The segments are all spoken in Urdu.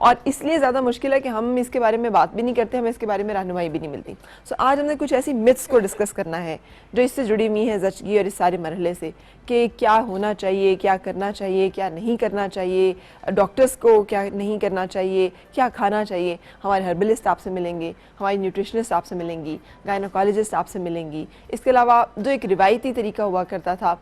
اور اس لیے زیادہ مشکل ہے کہ ہم اس کے بارے میں بات بھی نہیں کرتے, ہمیں اس کے بارے میں رہنمائی بھی نہیں ملتی. سو آج ہم نے کچھ ایسی متس کو ڈسکس کرنا ہے جو اس سے جڑی ہوئی ہیں زچگی اور اس سارے مرحلے سے, کہ کیا ہونا چاہیے, کیا کرنا چاہیے, کیا نہیں کرنا چاہیے, ڈاکٹرز کو کیا نہیں کرنا چاہیے, کیا کھانا چاہیے. ہمارے ہربلسٹ آپ سے ملیں گے, ہماری نیوٹریشنسٹ آپ سے ملیں گی, گائنوکالوجسٹ آپ سے ملیں گی. اس کے علاوہ جو ایک روایتی طریقہ ہوا کرتا تھا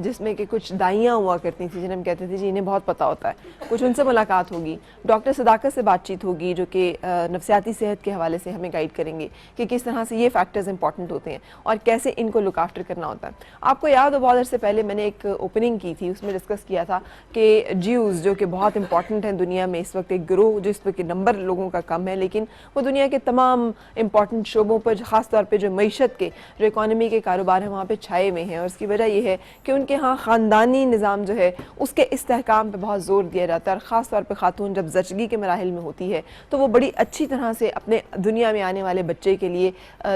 جس میں کہ کچھ دائیاں ہوا کرتی تھیں جنہیں ہم کہتے تھے جی انہیں بہت پتہ ہوتا ہے, کچھ ان سے ملاقات ہوگی, ڈاکٹر صداقت سے بات چیت ہوگی جو کہ نفسیاتی صحت کے حوالے سے ہمیں گائیڈ کریں گے کہ کس طرح سے یہ فیکٹرز امپورٹنٹ ہوتے ہیں اور کیسے ان کو لک آفٹر کرنا ہوتا ہے. آپ کو یاد ہو بہت عرصے پہلے میں نے ایک اوپننگ کی تھی, اس میں ڈسکس کیا تھا کہ جیوز جو کہ بہت امپورٹنٹ ہیں دنیا میں اس وقت, ایک گروہ جو اس وقت نمبر لوگوں کا کم ہے لیکن وہ دنیا کے تمام امپورٹنٹ شعبوں پر خاص طور پہ جو معیشت کے جو اکانومی کے کاروبار ہیں وہاں پہ چھائے ہوئے ہیں. اور اس کی وجہ یہ ہے کہ ان کے ہاں خاندانی نظام جو ہے اس کے استحکام پہ بہت زور دیا جاتا ہے, اور خاص طور پہ خاتون جب زچگی کے مراحل میں ہوتی ہے تو وہ بڑی اچھی طرح سے اپنے دنیا میں آنے والے بچے کے لیے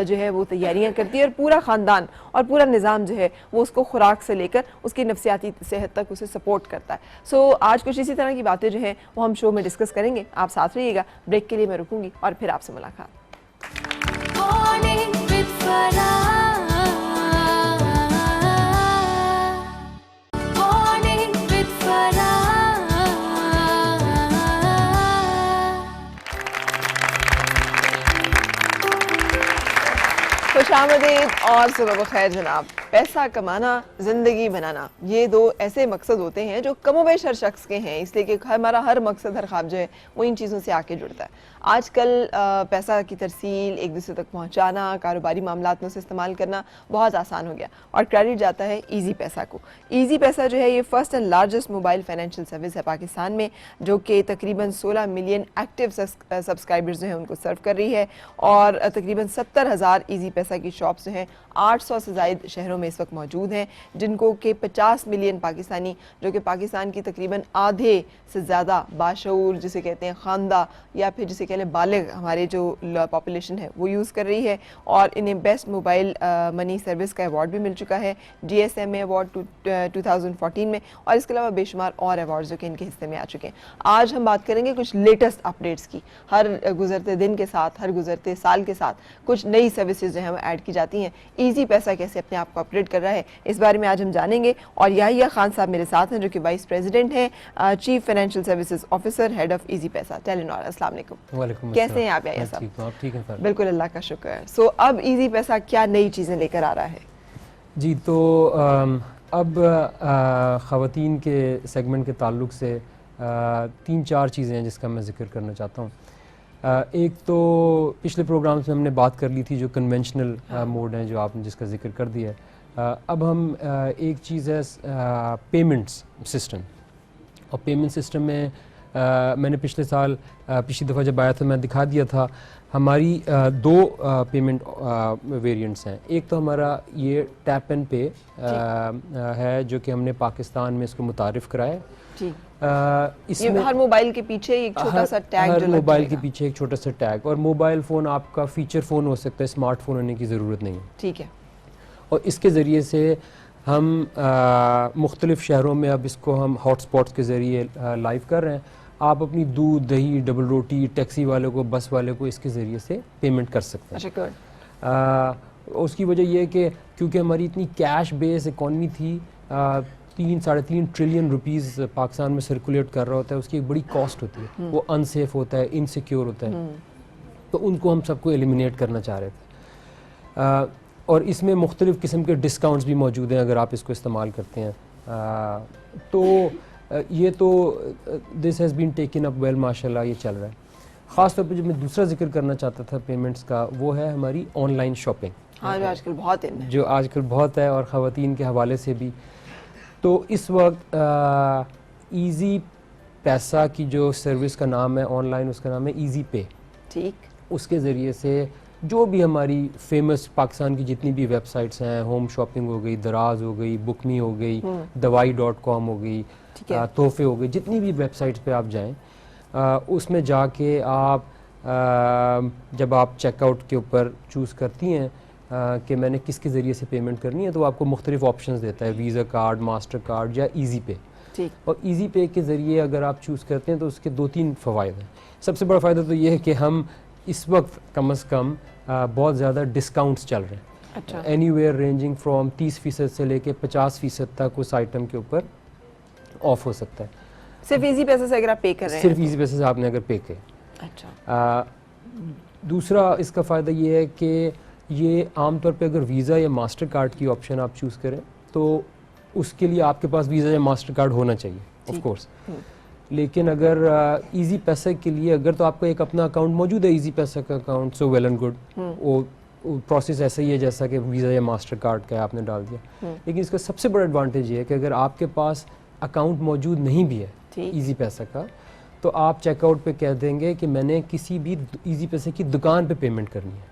جو ہے وہ تیاریاں کرتی ہے, اور پورا خاندان اور پورا نظام جو ہے وہ اس کو خوراک سے لے کر اس کی نفسیاتی صحت تک اسے سپورٹ کرتا ہے. سو آج کچھ اسی طرح کی باتیں جو ہیں وہ ہم شو میں ڈسکس کریں گے. آپ ساتھ رہیے گا, بریک کے لیے میں رکوں گی اور پھر آپ سے ملاقات. خوش آمدید اور صبح بخیر جناب. پیسہ کمانا, زندگی بنانا, یہ دو ایسے مقصد ہوتے ہیں جو کم و بیش ہر شخص کے ہیں, اس لیے کہ ہمارا ہر مقصد, ہر خواب جو ہے وہ ان چیزوں سے آ کے جڑتا ہے. آج کل پیسہ کی ترسیل, ایک دوسرے تک پہنچانا, کاروباری معاملات میں اسے استعمال کرنا بہت آسان ہو گیا, اور کریڈٹ جاتا ہے ایزی پیسہ کو. ایزی پیسہ جو ہے یہ first and largest mobile financial service ہے پاکستان میں, جو کہ تقریباً 16 ملین ایکٹیو سبسکرائبرز جو ہیں ان کو سرو کر رہی ہے, اور تقریباً 70,000 ایزی پیسہ کی شاپس جو ہیں 800 سے زائد شہروں میں اس وقت موجود ہیں, جن کو کہ 50 ملین پاکستانی, جو کہ پاکستان کی تقریباً آدھے سے زیادہ باشعور جسے کہتے ہیں خواندہ یا پھر جسے کہہ لیں بالغ ہمارے جو پاپولیشن ہے وہ یوز کر رہی ہے. اور انہیں بیسٹ موبائل منی سروس کا ایوارڈ بھی مل چکا ہے GSMA ایوارڈ 2014 میں, اور اس کے علاوہ بے شمار اور ایوارڈز جو کہ ان کے حصے میں آ چکے ہیں. آج ہم بات کریں گے کچھ لیٹسٹ اپڈیٹس کی. ہر گزرتے دن کے ساتھ, ہر گزرتے سال کے ساتھ کچھ نئی سروسز جو ہیں وہ ایڈ کی جاتی ہیں. ایزی پیسہ کیسے اپنے آپ کو اپڈیٹ کر رہا ہے, اس بارے میں آج ہم جانیں گے. اور یحییٰ خان صاحب میرے ساتھ ہیں جو کہ وائس پریزیڈنٹ ہیں, chief financial services officer, head of Easypaisa Telenor. السلام علیکم. وعلیکم. کیسے ہیں آپ یحییٰ صاحب؟ آپ ٹھیک ہیں؟ بالکل, اللہ کا شکر. سو اب ایزی پیسہ کیا نئی چیزیں لے کر آ رہا ہے؟ جی تو اب خواتین کے سیگمنٹ کے تعلق سے 3-4 چیزیں ہیں جس کا میں ذکر کرنا چاہتا ہوں. ایک تو پچھلے پروگرامز میں ہم نے بات کر لی تھی جو کنونشنل موڈ ہیں جو آپ نے جس کا ذکر کر دیا ہے. اب ہم ایک چیز ہے پیمنٹس سسٹم, اور پیمنٹ سسٹم میں میں نے پچھلی دفعہ جب آیا تھا میں دکھا دیا تھا ہماری 2 پیمنٹ ویریئنٹس ہیں. ایک تو ہمارا یہ ٹیپ اینڈ پے ہے جو کہ ہم نے پاکستان میں اس کو متعارف کرایا. اس میں ہر موبائل کے پیچھے ایک چھوٹا سا ٹیگ, ہر موبائل کے پیچھے ایک چھوٹا سا ٹیگ, اور موبائل فون آپ کا فیچر فون ہو سکتا ہے, اسمارٹ فون ہونے کی ضرورت نہیں ہے. ٹھیک ہے. اور اس کے ذریعے سے ہم مختلف شہروں میں اب اس کو ہم ہاٹ اسپاٹس کے ذریعے لائیو کر رہے ہیں. آپ اپنی دودھ, دہی, ڈبل روٹی, ٹیکسی والے کو, بس والے کو اس کے ذریعے سے پیمنٹ کر سکتے ہیں. اس کی وجہ یہ ہے کہ کیونکہ ہماری اتنی کیش بیس اکانومی تھی, 3-3.5 ٹریلین روپیز پاکستان میں سرکولیٹ کر رہا ہوتا ہے, اس کی ایک بڑی کاسٹ ہوتی ہے, وہ انسیف ہوتا ہے, انسیکیور ہوتا ہے, تو ان کو ہم سب کو ایلیمینیٹ کرنا چاہ رہے تھے. اور اس میں مختلف قسم کے ڈسکاؤنٹس بھی موجود ہیں اگر آپ اس کو استعمال کرتے ہیں. تو یہ تو this has been taken up well, ماشاء اللہ یہ چل رہا ہے. خاص طور پہ جو میں دوسرا ذکر کرنا چاہتا تھا پیمنٹس کا, وہ ہے ہماری آن لائن شاپنگ. ہاں, جو آج کل بہت ہے, جو آج کل بہت ہے, اور خواتین کے حوالے سے بھی. تو اس وقت ایزی پیسہ کی جو سروس کا نام ہے آن لائن, اس کا نام ہے ایزی پے. ٹھیک. اس کے ذریعے سے جو بھی ہماری فیمس پاکستان کی جتنی بھی ویب سائٹس ہیں, ہوم شاپنگ ہو گئی, دراز ہو گئی, بک می ہو گئی, دوائی.com ہو گئی, تحفے ہو گئے, جتنی بھی ویب سائٹس پہ آپ جائیں, اس میں جا کے آپ جب آپ چیک آؤٹ کے اوپر چوز کرتی ہیں کہ میں نے کس کے ذریعے سے پیمنٹ کرنی ہے, تو آپ کو مختلف آپشنز دیتا ہے, ویزا کارڈ, ماسٹر کارڈ یا ایزی پے. اور ایزی پے کے ذریعے اگر آپ چوز کرتے ہیں تو اس کے 2-3 فوائد ہیں. سب سے بڑا فائدہ تو یہ ہے کہ ہم اس وقت کم از کم بہت زیادہ ڈسکاؤنٹس چل رہے ہیں, اینی ویئر رینجنگ فرام 30% سے لے کے 50% تک اس آئٹم کے اوپر آف ہو سکتا ہے, صرف ایزی پیسے سے اگر آپ پے کر رہے ہیں, صرف ایزی پیسے سے آپ نے اگر پے کیا. اچھا. دوسرا اس کا فائدہ یہ ہے کہ یہ عام طور پہ اگر ویزا یا ماسٹر کارڈ کی آپشن آپ چوز کریں تو اس کے لیے آپ کے پاس ویزا یا ماسٹر کارڈ ہونا چاہیے آف کورس. لیکن اگر ایزی پیسے کے لیے اگر تو آپ کا ایک اپنا اکاؤنٹ موجود ہے ایزی پیسے کا account, so well and good, وہ پروسیس ایسا ہی ہے جیسا کہ ویزا یا ماسٹر کارڈ کا آپ نے ڈال دیا. لیکن اس کا سب سے بڑا ایڈوانٹیج یہ ہے کہ اگر آپ کے پاس اکاؤنٹ موجود نہیں بھی ہے ایزی پیسے کا تو آپ چیک آؤٹ پہ کہہ دیں گے کہ میں نے کسی بھی ایزی پیسے کی دکان پہ پیمنٹ کرنی ہے.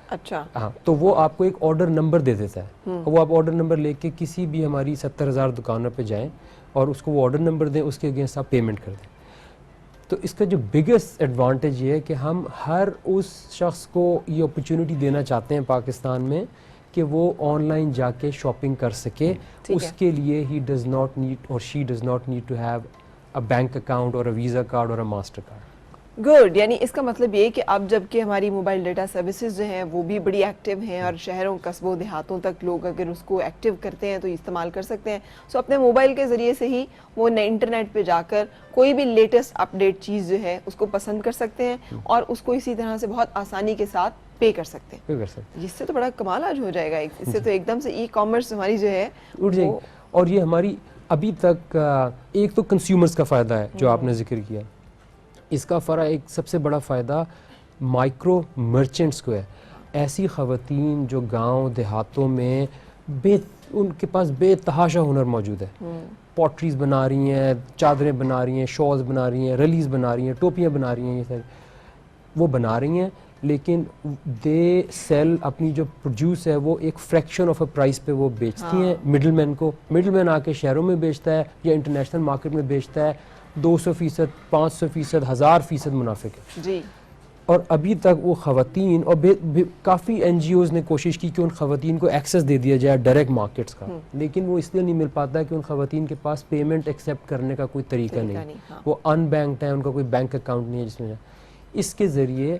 اچھا. ہاں, تو وہ آپ کو ایک آرڈر نمبر دے دیتا ہے, وہ آپ آرڈر نمبر لے کے کسی بھی ہماری 70,000 دکانوں پہ جائیں اور اس کو وہ آرڈر نمبر دیں, اس کے اگینسٹ آپ پیمنٹ کر دیں. تو اس کا جو بگیسٹ ایڈوانٹیج یہ ہے کہ ہم ہر اس شخص کو یہ اپرچونٹی دینا چاہتے ہیں پاکستان میں کہ وہ آن لائن جا کے شاپنگ کر سکے. اس کے لیے ہی ڈز ناٹ نیڈ اور she does not need to have a bank account اور اے ویزا کارڈ اور اے ماسٹر کارڈ. گڈ. یعنی اس کا مطلب یہ کہ اب جب کہ ہماری موبائل ڈیٹا سروسز جو ہیں وہ بھی بڑی ایکٹیو ہیں اور شہروں قصبوں دیہاتوں تک لوگ اگر اس کو ایکٹیو کرتے ہیں تو استعمال کر سکتے ہیں. سو اپنے موبائل کے ذریعے سے ہی وہ انٹرنیٹ پہ جا کر کوئی بھی لیٹسٹ اپڈیٹ چیز جو ہے اس کو پسند کر سکتے ہیں اور اس کو اسی طرح سے بہت آسانی کے ساتھ پے کر سکتے ہیں. اس سے تو بڑا کمال آج ہو جائے گا, اس سے تو ایک دم سے ای کامرس ہماری جو ہے اٹھ جائے گی. اور یہ ہماری ابھی تک ایک تو کنزیومرز کا فائدہ ہے جو آپ نے ذکر کیا, اس کا ایک سب سے بڑا فائدہ مائکرو مرچنٹس کو ہے. ایسی خواتین جو گاؤں دیہاتوں میں ان کے پاس بے تحاشا ہنر موجود ہے, پوٹریز بنا رہی ہیں, چادریں بنا رہی ہیں, شالز بنا رہی ہیں, رلیز بنا رہی ہیں, ٹوپیاں بنا رہی ہیں, یہ ساری وہ بنا رہی ہیں, لیکن دے سیل اپنی جو پروڈیوس ہے وہ ایک فریکشن آف اے پرائز پہ وہ بیچتی ہیں مڈل مین کو. مڈل مین آ کے شہروں میں بیچتا ہے یا انٹرنیشنل مارکیٹ میں بیچتا ہے, 200%, 500%, 1000% منافع ہے. جی. اور ابھی تک وہ خواتین اور کافی این جی اوز نے کوشش کی کہ ان خواتین کو ایکسیس دے دیا جائے ڈائریکٹ مارکیٹس کا, لیکن وہ اس لیے نہیں مل پاتا کہ ان خواتین کے پاس پیمنٹ ایکسیپٹ کرنے کا کوئی طریقہ نہیں. وہ ان بینکڈ ہیں, ان کا کوئی بینک اکاؤنٹ نہیں ہے جس میں. اس کے ذریعے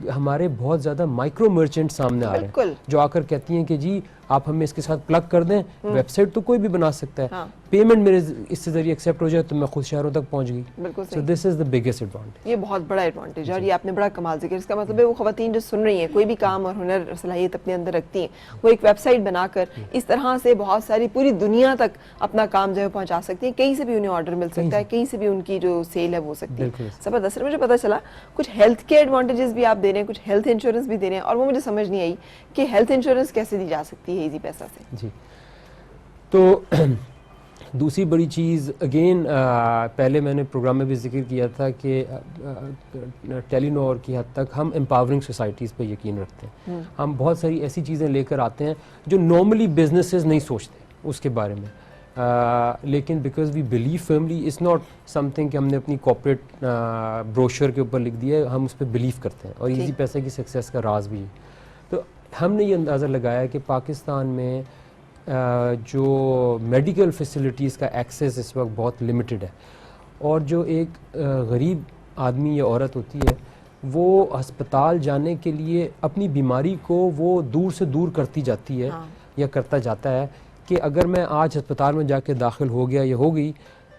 ہمارے بہت زیادہ مائکرو مرچنٹ سامنے آ رہے ہیں جو آ کر کہتی ہیں کہ جی آپ ہمیں اس کے ساتھ پلگ کر دیں, ویب سائٹ تو کوئی بھی بنا سکتا ہے, پیمنٹ میرے اس سے ذریعے ایکسیپٹ ہو جائے تو میں خود شہروں تک پہنچ گئی. سو دس از دا بگیسٹ ایڈوانٹیج. یہ بہت بڑا ایڈوانٹیج ہے اور یہ آپ نے بڑا کمال ذکر. اس کا مطلب ہے وہ خواتین جو سن رہی ہیں کوئی بھی کام اور ہنر صلاحیت اپنے اندر رکھتی ہیں, وہ ایک ویب سائٹ بنا کر اس طرح سے بہت ساری پوری دنیا تک اپنا کام جو ہے پہنچا سکتی ہیں. کہیں سے بھی انہیں آرڈر مل سکتا ہے, کہیں سے بھی ان کی جو سیل ہے وہ ہو سکتی ہے. زبردست. مجھے پتا چلا کچھ ہیلتھ کے ایڈوانٹیجز بھی آپ دے رہے ہیں, کچھ ہیلتھ انشورنس بھی دے رہے ہیں, اور وہ مجھے سمجھ نہیں آئی کہ ہیلتھ انشورنس کیسے دی جا سکتی ہے ایزی پیسہ سے. جی, تو دوسری بڑی چیز اگین پہلے میں نے پروگرام میں بھی ذکر کیا تھا کہ ٹیلی نور کی حد تک ہم امپاورنگ سوسائٹیز پہ یقین رکھتے ہیں. ہم بہت ساری ایسی چیزیں لے کر آتے ہیں جو نارملی بزنسز نہیں سوچتے اس کے بارے میں, لیکن because we believe firmly it's not something کہ ہم نے اپنی کارپوریٹ بروشر کے اوپر لکھ دیا ہے, ہم اس پہ بلیو کرتے ہیں اور ایزی پیسے کی سکسیس کا راز بھی ہے. تو ہم نے یہ اندازہ لگایا کہ پاکستان میں جو میڈیکل فیسلٹیز کا ایکسیس اس وقت بہت لمیٹڈ ہے, اور جو ایک غریب آدمی یا عورت ہوتی ہے وہ ہسپتال جانے کے لیے اپنی بیماری کو وہ دور سے دور کرتی جاتی ہے یا کرتا جاتا ہے کہ اگر میں آج ہسپتال میں جا کے داخل ہو گیا یا ہو گئی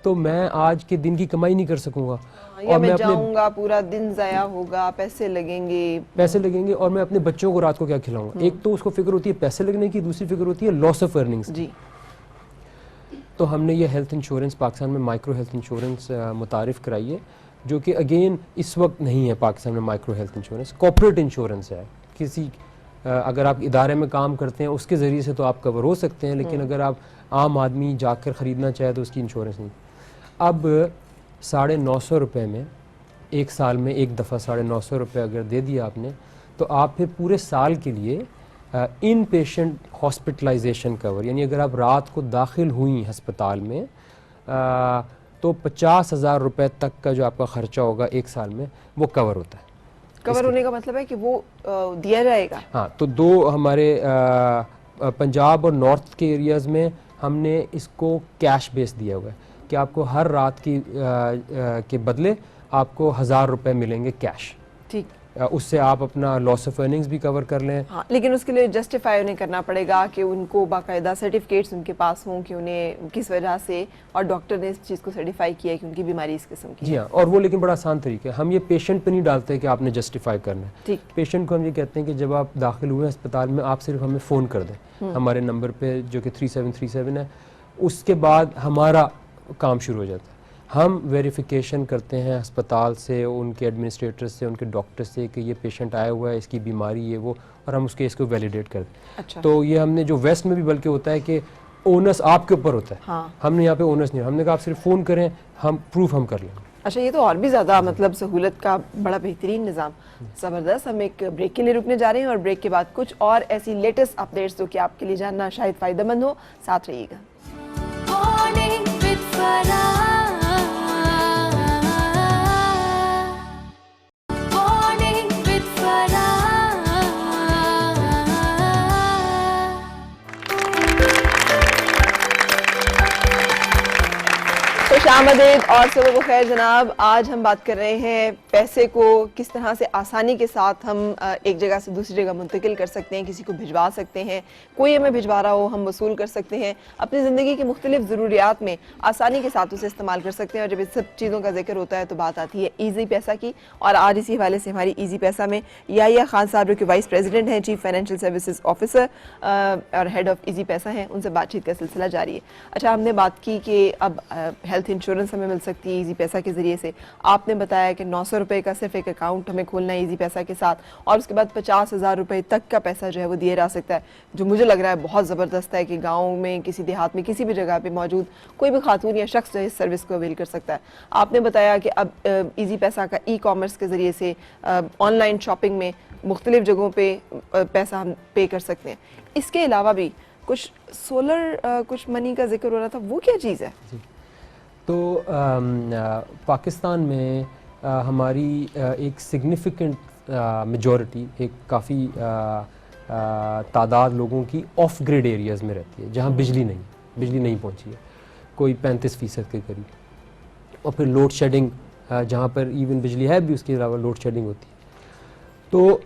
تو میں آج کے دن کی کمائی نہیں کر سکوں گا, یا میں جاؤں گا پورا دن ضائع ہوگا, پیسے لگیں گے اور میں اپنے بچوں کو رات کو کیا کھلاؤں گا. ایک تو اس کو فکر ہوتی ہے پیسے لگنے کی, دوسری فکر ہوتی ہے لاس آف ارننگس. جی. تو ہم نے یہ ہیلتھ انشورنس پاکستان میں مائکرو ہیلتھ انشورنس متعارف کرائی ہے, جو کہ اگین اس وقت نہیں ہے پاکستان میں micro health insurance, corporate insurance ہے. کسی اگر آپ ادارے میں کام کرتے ہیں اس کے ذریعے سے تو آپ کور ہو سکتے ہیں, لیکن اگر آپ عام آدمی جا کر خریدنا چاہے تو اس کی انشورنس نہیں. اب 950 روپے میں ایک سال میں ایک دفعہ 950 روپے اگر دے دیا آپ نے, تو آپ پھر پورے سال کے لیے ان پیشنٹ ہاسپٹلائزیشن کور, یعنی اگر آپ رات کو داخل ہوئیں ہسپتال میں تو 50,000 روپے تک کا جو آپ کا خرچہ ہوگا ایک سال میں وہ کور ہوتا ہے. کور ہونے کا مطلب ہے کہ وہ دیا جائے گا. ہاں, تو دو ہمارے پنجاب اور نارتھ کے ایریاز میں ہم نے اس کو کیش بیس دیا ہوا ہے. کہ آپ کو ہر رات کی کے بدلے آپ کو 1000 روپے ملیں گے کیش. ٹھیک. اس سے آپ اپنا لاس آف ارننگز بھی کور کر لیں. ہاں لیکن اس کے لیے جسٹیفائی انہیں کرنا پڑے گا کہ ان کو باقاعدہ سرٹیفکیٹس ان کے پاس ہوں کہ انہیں کس وجہ سے, اور ڈاکٹر نے اس چیز کو سرٹیفائی کیا ہے کہ ان کی بیماری اس قسم کی. جی ہاں, اور وہ لیکن بڑا آسان طریقہ ہے. ہم یہ پیشنٹ پہ نہیں ڈالتے کہ آپ نے جسٹیفائی کرنا ہے. ٹھیک. پیشنٹ کو ہم یہ کہتے ہیں کہ جب آپ داخل ہوئے اسپتال میں, آپ صرف ہمیں فون کر دیں ہمارے نمبر پہ جو کہ 3737 ہے. اس کے بعد ہمارا کام شروع ہو جاتا ہے. ہم ویریفیکیشن کرتے ہیں ہسپتال سے, ان کے ایڈمنسٹریٹر سے, ان کے ڈاکٹر سے کہ یہ پیشنٹ آیا ہوا ہے, اس کی بیماری یہ وہ, اور ہم اس کیس کو ویلیڈیٹ کرتے ہیں. اچھا. تو یہ ہم نے جو ویسٹ میں بھی بلکہ ہوتا ہے کہ اونس آپ کے اوپر ہوتا ہے. ہاں. ہم نے یہاں پہ اونس نہیں, ہم نے کہا آپ صرف فون کریں, ہم پروف ہم کر لیں گے. اچھا, یہ تو اور بھی زیادہ مطلب سہولت کا بڑا بہترین نظام. زبردست. ہم ایک بریک کے لیے رکنے جا رہے ہیں اور بریک کے بعد کچھ اور ایسی لیٹسٹ اپڈیٹس جو کہ آپ کے لیے جاننا شاید فائدہ مند ہو, ساتھ رہیے گا. خوش آمدید اور صبح بخیر جناب. آج ہم بات کر رہے ہیں پیسے کو کس طرح سے آسانی کے ساتھ ہم ایک جگہ سے دوسری جگہ منتقل کر سکتے ہیں, کسی کو بھجوا سکتے ہیں, کوئی ہمیں بھجوا رہا ہو ہم وصول کر سکتے ہیں, اپنی زندگی کی مختلف ضروریات میں آسانی کے ساتھ اسے استعمال کر سکتے ہیں. اور جب اس سب چیزوں کا ذکر ہوتا ہے تو بات آتی ہے ایزی پیسہ کی, اور آج اسی حوالے سے ہماری ایزی پیسہ میں یحییٰ خان صاحب جو کہ وائس پریزیڈنٹ ہیں, چیف فائنینشیل سروسز آفیسر اور ہیڈ آف ایزی پیسہ ہیں, ان سے بات چیت کا سلسلہ جاری ہے. اچھا, ہم نے بات کی کہ اب ہیلتھ انشورنس ہمیں مل سکتی ہے ایزی پیسہ کے ذریعے سے. آپ نے بتایا کہ 900 روپے کا صرف ایک اکاؤنٹ ہمیں کھولنا ہے ایزی پیسہ کے ساتھ, اور اس کے بعد 50,000 روپے تک کا پیسہ جو ہے وہ دیا جا سکتا ہے, جو مجھے لگ رہا ہے بہت زبردست ہے کہ گاؤں میں, کسی دیہات میں, کسی بھی جگہ پہ موجود کوئی بھی خاتون یا شخص جو ہے اس سروس کو اویل کر سکتا ہے. آپ نے بتایا کہ اب ایزی پیسہ کا ای کامرس کے ذریعے سے آن لائن شاپنگ میں مختلف جگہوں پہ پیسہ ہم پے کر سکتے ہیں. اس کے علاوہ بھی کچھ سولر کچھ منی کا ذکر ہو رہا تھا, وہ کیا چیز ہے؟ تو پاکستان میں ہماری ایک سگنیفیکنٹ میجورٹی, ایک کافی تعداد لوگوں کی آف گریڈ ایریاز میں رہتی ہے جہاں بجلی نہیں پہنچی ہے, کوئی 35% کے قریب. اور پھر لوڈ شیڈنگ جہاں پر ایون بجلی ہے بھی اس کے علاوہ لوڈ شیڈنگ ہوتی ہے. تو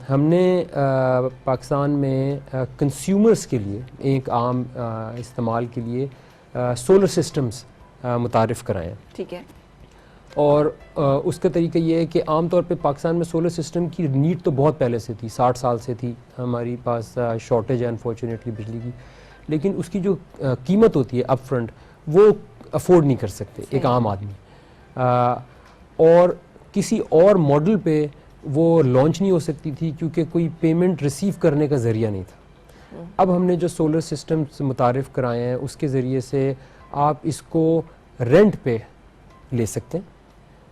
ہم نے پاکستان میں کنزیومرز کے لیے ایک عام استعمال کے لیے سولر سسٹمز متعارف کرائے ہیں. ٹھیک ہے. اور اس کا طریقہ یہ ہے کہ عام طور پہ پاکستان میں سولر سسٹم کی نیڈ تو بہت پہلے سے تھی, 60 سال سے تھی. ہماری پاس شارٹیج ہے انفارچونیٹلی بجلی کی, لیکن اس کی جو قیمت ہوتی ہے اپ فرنٹ وہ افورڈ نہیں کر سکتے ایک عام آدمی, اور کسی اور ماڈل پہ وہ لانچ نہیں ہو سکتی تھی کیونکہ کوئی پیمنٹ ریسیو کرنے کا ذریعہ نہیں تھا. اب ہم نے جو سولر سسٹمز متعارف کرائے ہیں اس کے ذریعے سے آپ اس کو رینٹ پہ لے سکتے ہیں,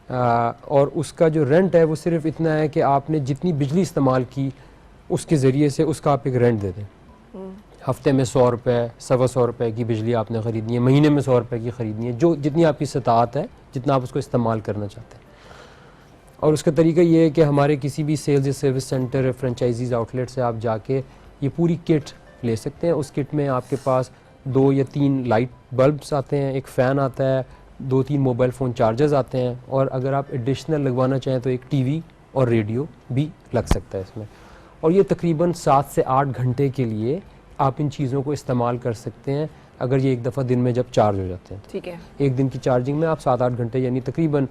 اور اس کا جو رینٹ ہے وہ صرف اتنا ہے کہ آپ نے جتنی بجلی استعمال کی اس کے ذریعے سے اس کا آپ ایک رینٹ دے دیں. ہفتے میں 100 روپے 125 روپے کی بجلی آپ نے خریدنی ہے, مہینے میں 100 روپے کی خریدنی ہے, جو جتنی آپ کی استطاعت ہے, جتنا آپ اس کو استعمال کرنا چاہتے ہیں. اور اس کا طریقہ یہ ہے کہ ہمارے کسی بھی سیلز یا سروس سینٹر فرنچائزیز آؤٹ لیٹ سے آپ جا کے یہ پوری کٹ لے سکتے ہیں. اس کٹ میں آپ کے پاس 2 یا 3 لائٹ بلبس آتے ہیں, ایک فین آتا ہے, 2-3 موبائل فون چارجرز آتے ہیں, اور اگر آپ ایڈیشنل لگوانا چاہیں تو ایک ٹی وی اور ریڈیو بھی لگ سکتا ہے اس میں. اور یہ تقریباً 7 سے 8 گھنٹے کے لیے آپ ان چیزوں کو استعمال کر سکتے ہیں اگر یہ ایک دفعہ دن میں جب چارج ہو جاتے ہیں. ٹھیک ہے. ایک دن کی چارجنگ میں آپ 7-8 گھنٹے یعنی تقریباً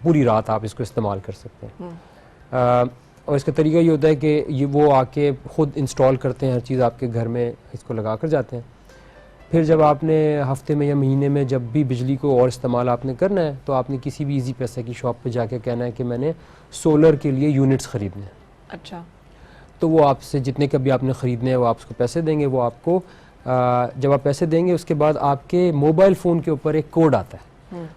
پوری رات آپ اس کو استعمال کر سکتے ہیں. اور اس کا طریقہ یہ ہوتا ہے کہ یہ وہ آ کے خود انسٹال کرتے ہیں ہر چیز آپ کے گھر میں, اس کو لگا کر جاتے ہیں. پھر جب آپ نے ہفتے میں یا مہینے میں جب بھی بجلی کو اور استعمال آپ نے کرنا ہے تو آپ نے کسی بھی ایزی پیسہ کی شاپ پہ جا کے کہنا ہے کہ میں نے سولر کے لیے یونٹس خریدنے ہیں. اچھا. تو وہ آپ سے جتنے کا بھی آپ نے خریدنے ہیں وہ آپ اس کو پیسے دیں گے. وہ آپ کو جب آپ پیسے دیں گے اس کے بعد آپ کے موبائل فون کے اوپر ایک کوڈ آتا ہے,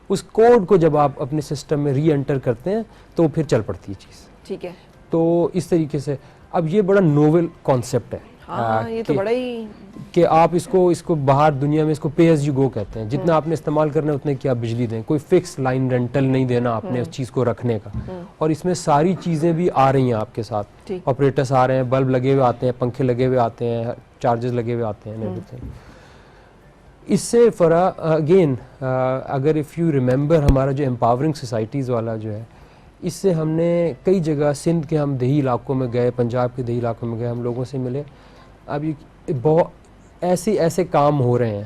اس کوڈ کو جب آپ اپنے سسٹم میں ری انٹر کرتے ہیں تو پھر چل پڑتی ہے چیز. ٹھیک ہے. تو اس طریقے سے اب یہ بڑا نوول کانسیپٹ ہے. ہاں یہ تو بڑا ہی کہ آپ اس کو باہر دنیا میں اس کو پے ایز یو گو کہتے ہیں, جتنا آپ نے استعمال کرنا ہے اتنے کی آپ بجلی دیں, کوئی فکس لائن رینٹل نہیں دینا آپ نے اس چیز کو رکھنے کا. اور اس میں ساری چیزیں بھی آ رہی ہیں آپ کے ساتھ, آپریٹرس آ رہے ہیں, بلب لگے ہوئے آتے ہیں, پنکھے لگے ہوئے آتے ہیں, چارجز لگے ہوئے آتے ہیں. اس سے اگین اگر اف یو ریممبر ہمارا جو امپاورنگ سوسائٹیز والا جو ہے، اس سے ہم نے کئی جگہ سندھ کے ہم دیہی علاقوں میں گئے، پنجاب کے دیہی علاقوں میں گئے، ہم لوگوں سے ملے. اب یہ بہت ایسے کام ہو رہے ہیں.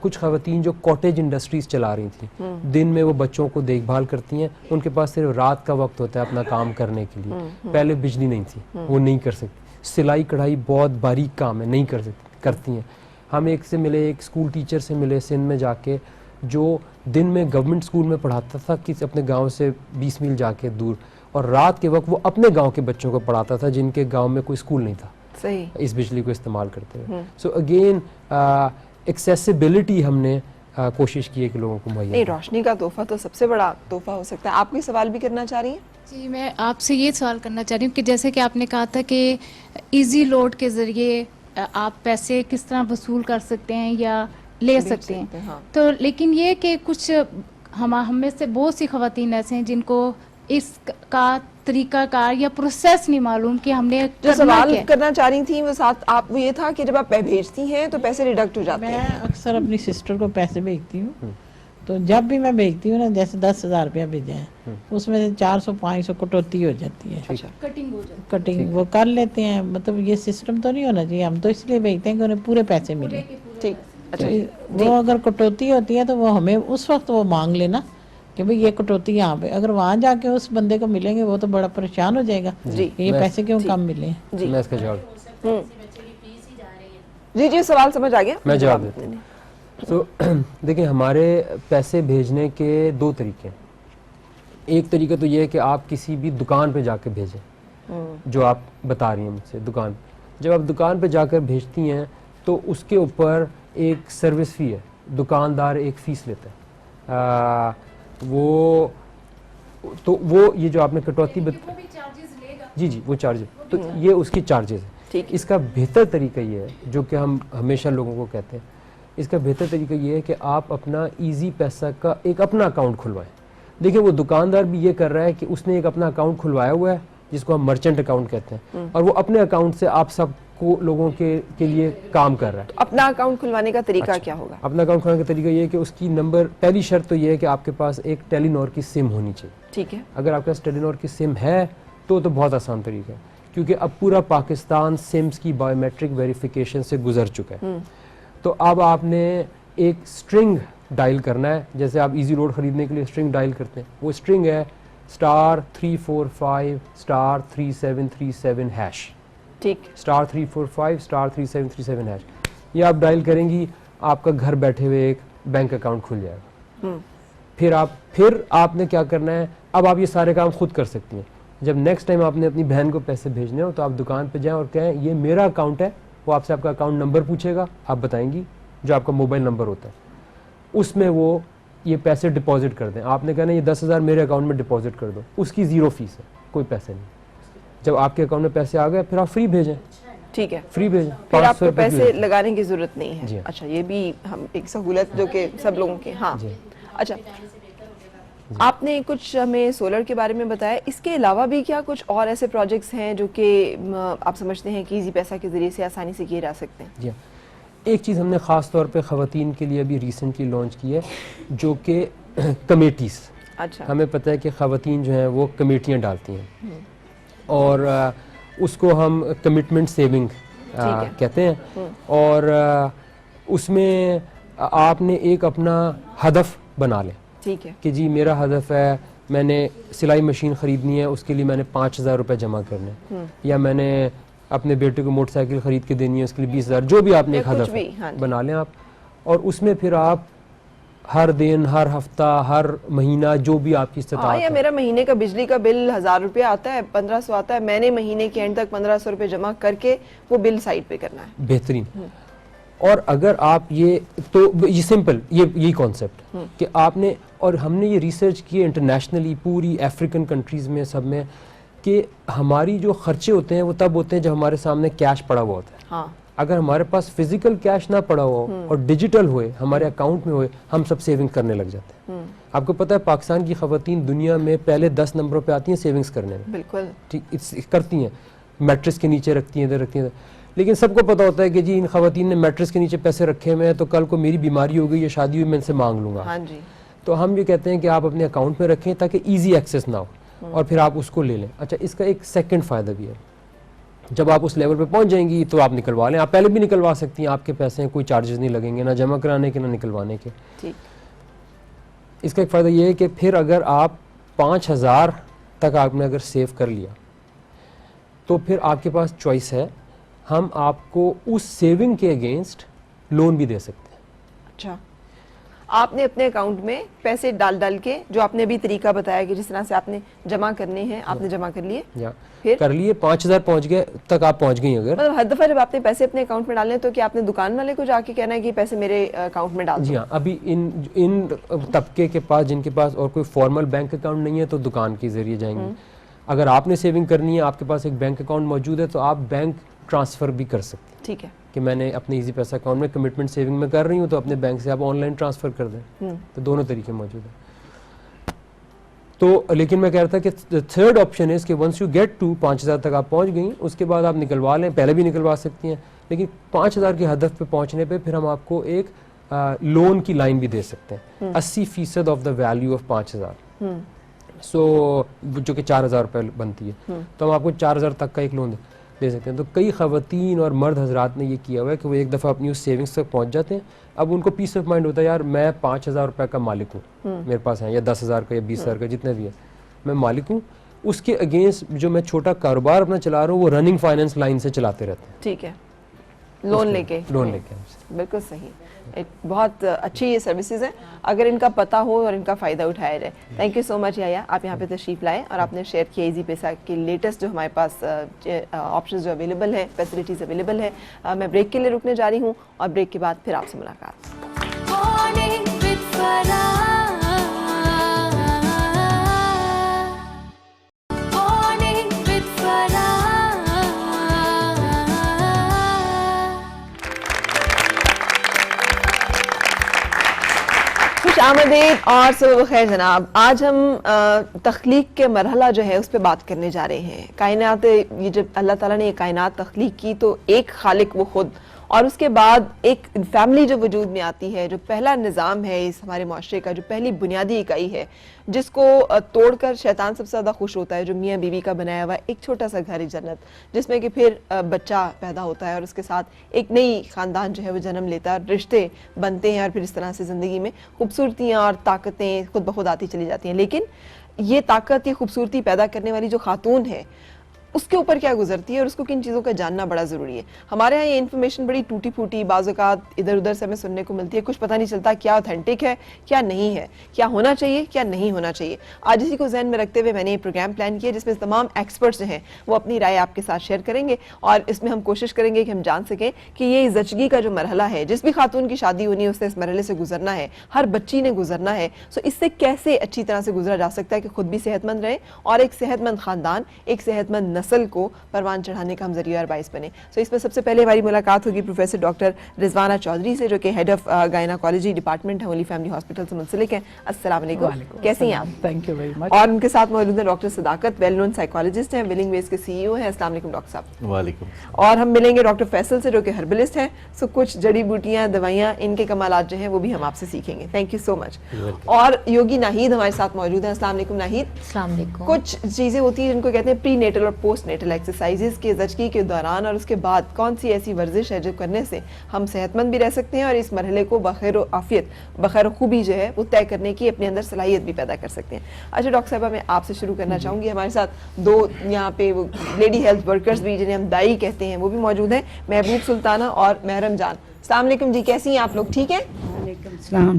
کچھ خواتین جو کاٹیج انڈسٹریز چلا رہی تھیں، دن میں وہ بچوں کو دیکھ بھال کرتی ہیں، ان کے پاس صرف رات کا وقت ہوتا ہے اپنا کام کرنے کے لیے. پہلے بجلی نہیں تھی، وہ نہیں کر سکتی. سلائی کڑھائی بہت باریک کام ہے، نہیں کر سکتی، کرتی ہیں. ہم ایک سے ملے، ایک اسکول ٹیچر سے ملے سندھ میں جا کے، جو دن میں گورنمنٹ اسکول میں پڑھاتا تھا کہ اپنے گاؤں سے 20 میل جا کے دور، اور رات کے وقت وہ اپنے گاؤں کے بچوں کو پڑھاتا تھا جن کے گاؤں میں کوئی اسکول نہیں تھا. صحیح. اس بجلی کو استعمال کرتے ہوئے. سو اگین ایکسیسیبلٹی ہم نے کوشش کی ہے کہ لوگوں کو مہیا. نہیں، روشنی کا تحفہ تو سب سے بڑا تحفہ ہو سکتا ہے. آپ کوئی سوال بھی کرنا چاہ رہی ہیں؟ جی، میں آپ سے یہ سوال کرنا چاہ رہی ہوں کہ جیسے کہ آپ نے کہا تھا کہ ایزی لوڈ کے ذریعے آپ پیسے کس طرح وصول کر سکتے ہیں یا لے سکتے ہیں. ہاں. تو لیکن یہ کہ کچھ ہم میں سے بہت سی خواتین ایسے ہیں جن کو اس کا طریقہ کار یا پروسیس نہیں معلوم کہ ہم نے جو سوال کرنا چاہ رہی تھیں وہ ساتھ آپ وہ یہ تھا کہ جب آپ بھیجتی ہیں تو پیسے ریڈکٹ ہو جاتے ہیں. میں اکثر اپنی سسٹر کو پیسے بھیجتی ہوں، تو جب بھی میں بھیجتی ہوں نا، جیسے 10,000 روپیہ بھیجا ہے، اس میں 400-500 کٹوتی ہو جاتی ہے. کٹنگ ہو جاتی کٹنگ وہ کر لیتے ہیں. مطلب یہ سسٹم تو نہیں ہونا چاہیے. ہم تو اس لیے بھیجتے ہیں کہ انہیں پورے پیسے ملے. ٹھیک. اچھا، وہ اگر کٹوتی ہوتی ہے تو وہ ہمیں اس وقت وہ مانگ لینا کہ بھئی یہ کٹوتی یہاں پہ. اگر وہاں جا کے اس بندے کو ملیں گے وہ تو بڑا پریشان ہو جائے گا کہ یہ پیسے کیوں کم ملے. جی میں اس کا جواب جی سوال سمجھ آ گیا، میں جواب دیتا ہوں. تو دیکھیں، ہمارے پیسے بھیجنے کے 2 طریقے ہیں. ایک طریقہ تو یہ ہے کہ آپ کسی بھی دکان پہ جا کے بھیجیں، جو آپ بتا رہی ہیں مجھ سے دکان پہ. جب آپ دکان پہ جا کر بھیجتی ہیں تو اس کے اوپر ایک سروس فی ہے، دکاندار ایک فیس لیتا ہے. وہ یہ جو آپ نے کٹوتی جی وہ چارجز، تو یہ اس کی چارجز ہے. اس کا بہتر طریقہ یہ ہے، جو کہ ہم ہمیشہ لوگوں کو کہتے ہیں، اس کا بہتر طریقہ یہ ہے کہ آپ اپنا ایزی پیسہ کا ایک اپنا اکاؤنٹ کھلوائیں. دیکھیں، وہ دکاندار بھی یہ کر رہا ہے کہ اس نے ایک اپنا اکاؤنٹ کھلوایا ہوا ہے جس کو ہم مرچنٹ اکاؤنٹ کہتے ہیں، اور وہ اپنے اکاؤنٹ سے آپ سب کو لوگوں کے لیے کام کر رہا ہے. اپنا اکاؤنٹ کھلوانے کا طریقہ کیا ہوگا؟ اپنا اکاؤنٹ کھلانے کا طریقہ یہ ہے کہ اس کی نمبر، پہلی شرط تو یہ ہے کہ آپ کے پاس ایک ٹیلی نور کی سم ہونی چاہیے. ٹھیک ہے. اگر آپ کے پاس ٹیلی نور کی سم ہے تو بہت آسان طریقہ ہے، کیونکہ اب پورا پاکستان سمز کی بایو میٹرک ویریفیکیشن سے گزر چکا ہے. تو اب آپ نے ایک اسٹرنگ ڈائل کرنا ہے، جیسے آپ ایزی لوڈ خریدنے کے لیے اسٹرنگ ڈائل کرتے ہیں. وہ اسٹرنگ ہے *345*3737#. ٹھیک. *345*3737#. یہ آپ ڈائل کریں گی، آپ کا گھر بیٹھے ہوئے ایک بینک اکاؤنٹ کھل جائے گا. پھر آپ نے کیا کرنا ہے، اب آپ یہ سارے کام خود کر سکتی ہیں. جب نیکسٹ ٹائم آپ نے اپنی بہن کو پیسے بھیجنے ہو تو آپ دکان پہ جائیں اور کہیں یہ میرا اکاؤنٹ ہے. وہ آپ سے آپ کا اکاؤنٹ نمبر پوچھے گا، آپ بتائیں گی، جو آپ کا موبائل نمبر ہوتا ہے. اس میں وہ یہ پیسے ڈپازٹ کر دیں. آپ نے کہنا یہ 10,000 میرے اکاؤنٹ میں ڈپازٹ کر دو. اس کی 0 فیس ہے، کوئی پیسے نہیں. جب آپ کے اکاؤنٹ میں پیسے آ گئے پھر آپ فری بھیجیں. ٹھیک ہے، فری بھیجیں، پھر آپ 500 کو پیسے لگانے کی ضرورت نہیں ہے. جی. اچھا، یہ بھی ہم ایک سہولت جو کہ سب لوگوں کے. ہاں. اچھا، آپ نے کچھ ہمیں سولر کے بارے میں بتایا، اس کے علاوہ بھی کیا کچھ اور ایسے پروجیکٹس ہیں جو کہ آپ سمجھتے ہیں کہ ایزی پیسہ کے ذریعے سے آسانی سے کیے جا سکتے ہیں؟ جی. ایک چیز ہم نے خاص طور پہ خواتین کے لیے ابھی ریسنٹلی لانچ کی ہے، جو کہ کمیٹیز. اچھا. ہمیں پتہ ہے کہ خواتین جو ہیں وہ کمیٹیاں ڈالتی ہیں، اور اس کو ہم کمٹمنٹ سیونگ کہتے ہیں. اور اس میں آپ نے ایک اپنا ہدف بنا لیں. ٹھیک ہے. کہ جی میرا ہدف ہے، میں نے سلائی مشین خریدنی ہے، اس کے لیے میں نے 5,000 روپے جمع کرنے، یا میں نے اپنے بیٹے کو موٹر سائیکل خرید کے دینی ہے، اس کے لیے 20,000، جو بھی آپ نے ایک ہدف بنا لیں آپ. اور اس میں پھر آپ ہر دن، ہر ہفتہ، ہر مہینہ جو بھی آپ کی استطاعت یا میرا مہینے کا بجلی کا بل 1,000 روپے آتا ہے، 1,500 آتا ہے، میں نے مہینے کے اینڈ تک 1,500 روپے جمع کر کے وہ بل سائٹ پہ کرنا ہے. بہترین. اور اگر آپ یہ سمپل یہی کانسیپٹ کہ آپ نے، اور ہم نے یہ ریسرچ کی انٹرنیشنلی پوری افریقن کنٹریز میں سب میں، کہ ہماری جو خرچے ہوتے ہیں وہ تب ہوتے ہیں جب ہمارے سامنے کیش پڑا ہوا ہوتا ہے. ہاں. اگر ہمارے پاس فزیکل کیش نہ پڑا ہو اور ڈیجیٹل ہوئے، ہمارے اکاؤنٹ میں ہوئے، ہم سب سیونگ کرنے لگ جاتے ہیں. آپ کو پتہ ہے پاکستان کی خواتین دنیا میں پہلے 10 نمبروں پہ آتی ہیں سیونگز کرنے میں. بالکل. ٹھیک کرتی ہیں، میٹرس کے نیچے رکھتی ہیں، ادھر رکھتی ہیں. لیکن سب کو پتہ ہوتا ہے کہ جی ان خواتین نے میٹرس کے نیچے پیسے رکھے ہوئے ہیں تو کل کو میری بیماری ہو گئی یا شادی ہوئی میں ان سے مانگ لوں گا. ہاں جی. تو ہم یہ کہتے ہیں کہ آپ اپنے اکاؤنٹ میں رکھیں تاکہ ایزی ایکسیس نہ ہو اور پھر آپ اس کو لے لیں. اچھا اس کا ایک سیکنڈ فائدہ بھی ہے, جب آپ اس لیول پہ پہنچ جائیں گی تو آپ نکلوا لیں. آپ پہلے بھی نکلوا سکتی ہیں, آپ کے پیسے ہیں, کوئی چارجز نہیں لگیں گے نہ جمع کرانے کے نہ نکلوانے کے. ٹھیک. اس کا ایک فائدہ یہ ہے کہ پھر اگر آپ 5,000 تک آپ نے اگر سیو کر لیا تو پھر آپ کے پاس چوائس ہے, ہم آپ کو اس سیونگ کے اگینسٹ لون بھی دے سکتے ہیں. اچھا, آپ نے اپنے اکاؤنٹ میں پیسے ڈال کے جو آپ نے ابھی طریقہ بتایا کہ جس طرح سے آپ نے جمع کرنے ہیں, آپ نے جمع کر لیے, پھر کر لیے 5,000 پہنچ گئے تک آپ پہنچ گئی. اگر مطلب ہر دفعہ جب آپ نے پیسے اپنے اکاؤنٹ میں ڈالنے تو کیا آپ نے دکان والے کو جا کے کہنا ہے کہ پیسے میرے اکاؤنٹ میں ڈال دو؟ جی ہاں, ابھی ان طبقے کے پاس جن کے پاس اور کوئی فارمل بینک اکاؤنٹ نہیں ہے تو دکان کے ذریعے جائیں گے. اگر آپ نے سیونگ کرنی ہے, آپ کے پاس ایک بینک اکاؤنٹ موجود ہے تو آپ بینک ٹرانسفر بھی کر سکتے ہیں. ٹھیک ہے, کہ میں نے اپنے ایزی پیسہ اکاؤنٹ میں کمٹمنٹ سیونگ میں کر رہی ہوں تو اپنے بینک سے آپ آن لائن ٹرانسفر کر دیں. تو دونوں طریقے موجود ہیں. تو لیکن میں کہہ رہا تھا کہ تھرڈ آپشن ہے کہ ونس یو گیٹ ٹو 5,000 تک آپ پہنچ گئیں, اس کے بعد آپ نکلوا لیں, پہلے بھی نکلوا سکتی ہیں, لیکن 5,000 کے ہدف پہ پہنچنے پہ پھر ہم آپ کو ایک لون کی لائن بھی دے سکتے ہیں 80% آف دا ویلیو آف 5,000, سو جو کہ 4,000 روپے بنتی ہے. تو ہم آپ کو 4,000 تک کا ایک لون دے سکتے ہیں. تو کئی خواتین اور مرد حضرات نے یہ کیا ہوا ہے کہ وہ ایک دفعہ اپنی اس سیونگس تک پہنچ جاتے ہیں. اب ان کو پیس آف مائنڈ ہوتا ہے, یار میں 5,000 روپے کا مالک ہوں, میرے پاس ہیں, یا 10,000 کا یا 20,000 کا, جتنے بھی ہے میں مالک ہوں. اس کے اگینسٹ جو میں چھوٹا کاروبار اپنا چلا رہا ہوں وہ رننگ فائنینس لائن سے چلاتے رہتے ہیں. ٹھیک ہے, لون لے کے. بالکل صحیح, بہت اچھی یہ سروسز ہیں اگر ان کا پتہ ہو اور ان کا فائدہ اٹھایا جائے. تھینک یو سو مچ یحییٰ, آپ یہاں پہ تشریف لائے اور آپ نے شیئر کیا ایزی پیسہ کے لیٹسٹ جو ہمارے پاس آپشنز جو اویلیبل ہیں, فیسلٹیز اویلیبل ہیں. میں بریک کے لیے رکنے جا رہی ہوں اور بریک کے بعد پھر آپ سے ملاقات. آمدید اور صبح بخیر جناب. آج ہم تخلیق کے مرحلہ جو ہے اس پہ بات کرنے جا رہے ہیں. کائنات, یہ جب اللہ تعالیٰ نے یہ کائنات تخلیق کی تو ایک خالق وہ خود, اور اس کے بعد ایک فیملی جو وجود میں آتی ہے, جو پہلا نظام ہے اس ہمارے معاشرے کا, جو پہلی بنیادی اکائی ہے جس کو توڑ کر شیطان سب سے زیادہ خوش ہوتا ہے, جو میاں بیوی کا بنایا ہوا ایک چھوٹا سا گھر جنت, جس میں کہ پھر بچہ پیدا ہوتا ہے اور اس کے ساتھ ایک نئی خاندان جو ہے وہ جنم لیتا ہے, رشتے بنتے ہیں اور پھر اس طرح سے زندگی میں خوبصورتیاں اور طاقتیں خود بخود آتی چلی جاتی ہیں. لیکن یہ طاقت, یہ خوبصورتی پیدا کرنے والی جو خاتون ہے اس کے اوپر کیا گزرتی ہے اور اس کو کن چیزوں کا جاننا بڑا ضروری ہے. ہمارے ہاں یہ انفارمیشن بڑی ٹوٹی پھوٹی بعض اوقات ادھر ادھر سے ہمیں سننے کو ملتی ہے, کچھ پتہ نہیں چلتا کیا اوتھینٹک ہے کیا نہیں ہے, کیا ہونا چاہیے کیا نہیں ہونا چاہیے. آج اسی کو ذہن میں رکھتے ہوئے میں نے یہ پروگرام پلان کیا جس میں تمام ایکسپرٹس جو ہیں وہ اپنی رائے آپ کے ساتھ شیئر کریں گے, اور اس میں ہم کوشش کریں گے کہ ہم جان سکیں کہ یہ زچگی کا جو مرحلہ ہے, جس بھی خاتون کی شادی ہونی ہے اس نے اس مرحلے سے گزرنا ہے, ہر بچی نے گزرنا ہے. سو اس سے کیسے اچھی طرح سے گزرا جا سکتا ہے کہ خود بھی صحت مند رہے اور ایک صحت مند خاندان, ایک صحت مند نسل کو پروان چڑھانے کا ہم ذریعہ اور باعث بنے. سو اس میں سب سے پہلے ہماری ملاقات ہوگی پروفیسر ڈاکٹر رضوانہ چودھری سے, جو کہ ہیڈ آف گائناکالوجی ڈپارٹمنٹ ہے ہولی فیملی ہاسپٹل سے منسلک ہیں. السلام علیکم, کیسی ہیں آپ؟ Thank you very much. اور ان کے ساتھ موجود ہیں ڈاکٹر صداقت, ویل نون سائیکالوجسٹ ہیں, ولنگ ویز کے CEO ہیں. السلام علیکم ڈاکٹر صاحب. وعلیکم. اور ہم ملیں گے ڈاکٹر فیصل سے, جو کہ ہربلسٹ ہیں. سو کچھ جڑی بوٹیاں, دوائیاں, ان کے کمالات جو ہیں وہ بھی ہم آپ سے سیکھیں گے. تھینک یو سو مچ. اور یوگی ناہید ہمارے ساتھ موجود ہیں. السلام علیکم ناہید. السلام علیکم. کچھ چیزیں ہوتی ہیں جن کو کہتے ہیں پری نیٹل اور پوسٹ نیٹل ایکسرسائزز کے زچگی کے دوران اور اس کے بعد کون سی ایسی ورزش ہے جو کرنے سے ہم صحت مند بھی رہ سکتے ہیں اور اس مرحلے کو بخیر و عافیت, بخیر و خوبی جو ہے وہ طے کرنے کی اپنے اندر صلاحیت بھی پیدا کر سکتے ہیں. اچھا ڈاکٹر صاحبہ, میں آپ سے شروع کرنا چاہوں گی. ہمارے ساتھ دو یہاں پہ وہ لیڈی ہیلتھ ورکرز بھی, جنہیں ہم دائی کہتے ہیں, وہ بھی موجود ہیں, محبوب سلطانہ اور محرم جان. السلام علیکم جی, کیسی ہیں آپ لوگ؟ ٹھیک ہیں. وعلیکم السلام.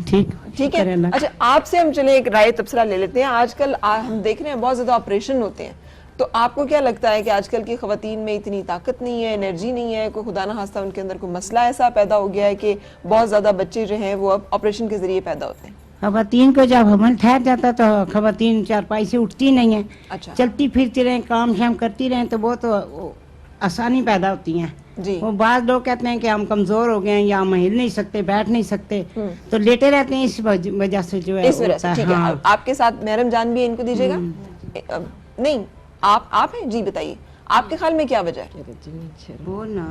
ٹھیک ہے. اچھا آپ سے ہم چلیں ایک رائے تبصرہ لے لیتے ہیں. آج کل ہم دیکھ رہے ہیں بہت زیادہ آپریشن ہوتے ہیں, تو آپ کو کیا لگتا ہے کہ آج کل کی خواتین میں اتنی طاقت نہیں ہے, انرجی نہیں ہے, کوئی خدا نہ خواستہ ان کے اندر کوئی مسئلہ ایسا پیدا ہو گیا ہے کہ بہت زیادہ بچے جو ہیں وہ اب آپریشن کے ذریعے پیدا ہوتے ہیں؟ خواتین کو جب حمل ٹھہر جاتا تو خواتین چارپائی سے اٹھتی نہیں ہیں. اچھا. چلتی پھرتی رہیں, کام شام کرتی رہیں تو بہت آسانی پیدا ہوتی ہیں. جی. وہ بعض لوگ کہتے ہیں کہ ہم کمزور ہو گئے ہیں یا ہم ہل نہیں سکتے, بیٹھ نہیں سکتے, تو لیٹے رہتے ہیں. اس وجہ سے جو ہے اس وجہ سے. ٹھیک ہے, آپ کے ساتھ محرم جان بھی ہے, ان کو دیجیے گا. نہیں آپ ہیں جی, بتائیے آپ کے خیال میں کیا وجہ ہے؟ وہ نا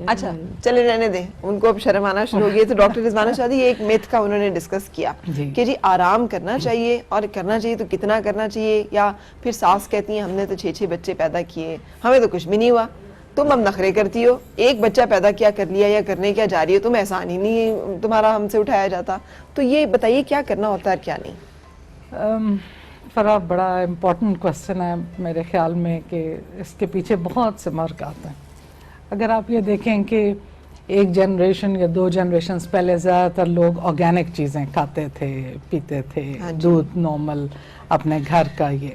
اچھا چلے رہنے دیں، ان کو اب شرم آنا شروع ہو گئی. تو ڈاکٹر رضوانہ شادی یہ ایک میتھ کا انہوں نے ڈسکس کیا کہ جی آرام کرنا چاہیے، اور کرنا چاہیے تو کتنا کرنا چاہیے، یا پھر ساس کہتی ہیں ہم نے تو 6 بچے پیدا کیے، ہمیں تو کچھ بھی نہیں ہوا، تم اب نخرے کرتی ہو، ایک بچہ پیدا کیا کر لیا یا کرنے کیا جا رہی ہو، تم احسان ہی نہیں تمہارا ہم سے اٹھایا جاتا. تو یہ بتائیے کیا کرنا ہوتا ہے کیا نہیں؟ فرح بڑا امپورٹنٹ کوسچن ہے میرے خیال میں، کہ اس کے پیچھے بہت سے مرک آتے ہیں. اگر آپ یہ دیکھیں کہ ایک جنریشن یا 2 جنریشنز پہلے زیادہ تر لوگ آرگینک چیزیں کھاتے تھے، پیتے تھے، دودھ نارمل اپنے گھر کا. یہ